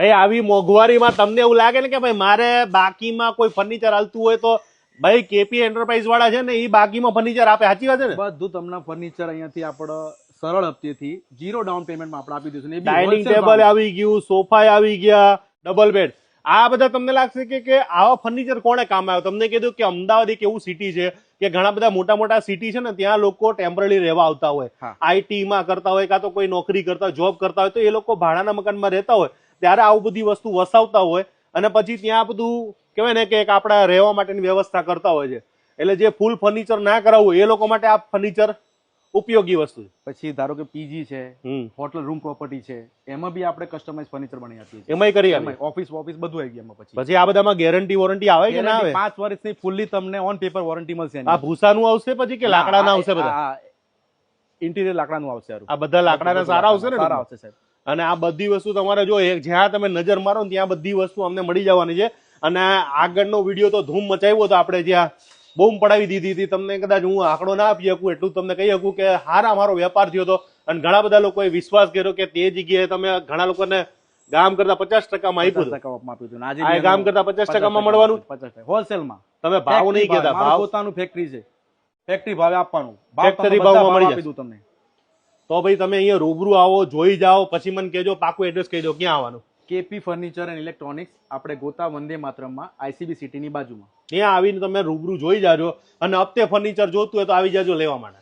ભાઈ આવી મોંઘવારીમાં તમને એવું લાગે ને કે ભાઈ મારે બાકીમાં કોઈ ફર્નિચર હાલતું હોય તો ભાઈ કેપી એન્ટરપ્રાઇઝ વાળા છે ને એ બાકીમાં ફર્નિચર આપે, સાચી વાત છે ને? બધું તમને ફર્નિચર અહીંયાથી આપણે સરળ હપ્તેથી 0 ડાઉન પેમેન્ટમાં આપણે આપી દઈશું. ડાઇનિંગ ટેબલ આવી ગયું, સોફા આવી ગયા, ડબલ બેડ, આ બધા તમને લાગશે કે આવા ફર્નિચર કોણે કામ આવ્યો? તમને કીધું કે અમદાવાદ એક એવું સિટી છે કે ઘણા બધા મોટા મોટા સિટી છે ને ત્યાં લોકો ટેમ્પરરી રહેવા આવતા હોય, આઈટી માં કરતા હોય કાં તો કોઈ નોકરી કરતા જોબ કરતા હોય, તો એ લોકો ભાડાના મકાનમાં રહેતા હોય ત્યારે આવું બધી વસ્તુ વસાવતા હોય અને પછી ત્યાં બધું કહેવાય ને કે આપણા રહેવા માટેની વ્યવસ્થા કરતા હોય છે. એટલે જે ફૂલ ફર્નિચર ના કરાવવું એ લોકો માટે આ ફર્નિચર ઉપયોગી વસ્તુ છે. પછી ધારો કે પીજી છે, હોટલ રૂમ પ્રોપર્ટી છે, એમાં બી આપણે કસ્ટમાઇઝ ફર્નિચર બનાવી આપીએ છીએ. એમાંય કરી આપીએ. ઓફિસ બધું આવી ગયું. પછી આ બધામાં ગેરંટી વોરંટી આવે કે ના આવે? 5 વર્ષની ફૂલ્લી તમને ઓન પેપર વોરંટી મળશે. આ ભૂસાનું આવશે પછી કે લાકડાના આવશે? બધા ઇન્ટિરિયર લાકડાનું આવશે. આ બધા લાકડાના સારા આવશે ને? સારા આવશે સાહેબ. અને આ બધી વસ્તુ તમારે જો જ્યાં તમે નજર મારો ને ત્યાં બધી વસ્તુ અમને મળી જવાની છે. અને આગળનો વિડીયો તો ધૂમ મચાવ્યો હતો આપણે, જ્યાં બૂમ પડાવી દીધી હતી. તમને કદાચ હું આંકડો ના આપી શકું એટલું તમને કહી શકું કે હારા મારો વેપાર થયો હતો અને ઘણા બધા લોકોએ વિશ્વાસ કર્યો કે તે જગ્યાએ તમે ઘણા લોકોને ગામ કરતા 50% માં આપ્યું. આજે ગામ કરતા 50% માં મળવાનું, 50% હોલસેલમાં. તમે ભાવ નહીં કહેતા, ભાવ પોતાનું ફેક્ટરી છે, ફેક્ટરી ભાવે આપવાનું, ફેક્ટરી ભાવમાં મળી આપી દઉં તમને. તો ભાઈ તમે અહીંયા રૂબરૂ આવો, જોઈ જાઓ, પછી મને કહેજો, પાકું એડ્રેસ કહી દો ક્યાં આવવાનું. કેપી ફર્નિચર એન્ડ ઇલેક્ટ્રોનિક્સ, આપણે ગોતા વંદે માતરમમાં આઈસીબી સિટીની બાજુમાં. ત્યાં આવીને તમે રૂબરૂ જોઈ જાજો અને હપ્તે ફર્નિચર જોતું હોય તો આવી જાજો લેવા માટે.